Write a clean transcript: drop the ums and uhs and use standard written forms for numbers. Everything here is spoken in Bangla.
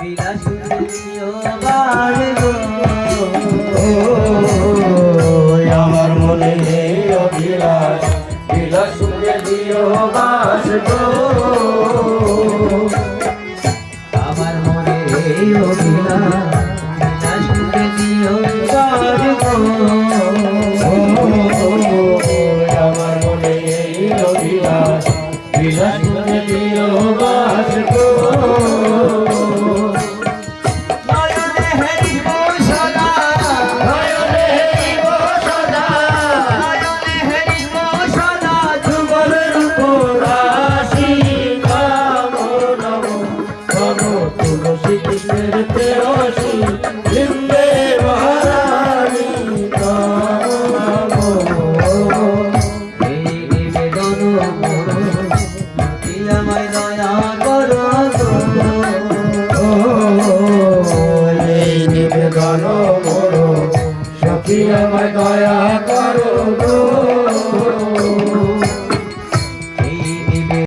বিলাস দিও বাস গো আমার মনে অভিলাষ বিলাস দিও বাস গো আমার মনে অভিলাষ দিও বাস গো আমার মনে অভিলাষ বিলাস দিও বাস গো আমায় দয়া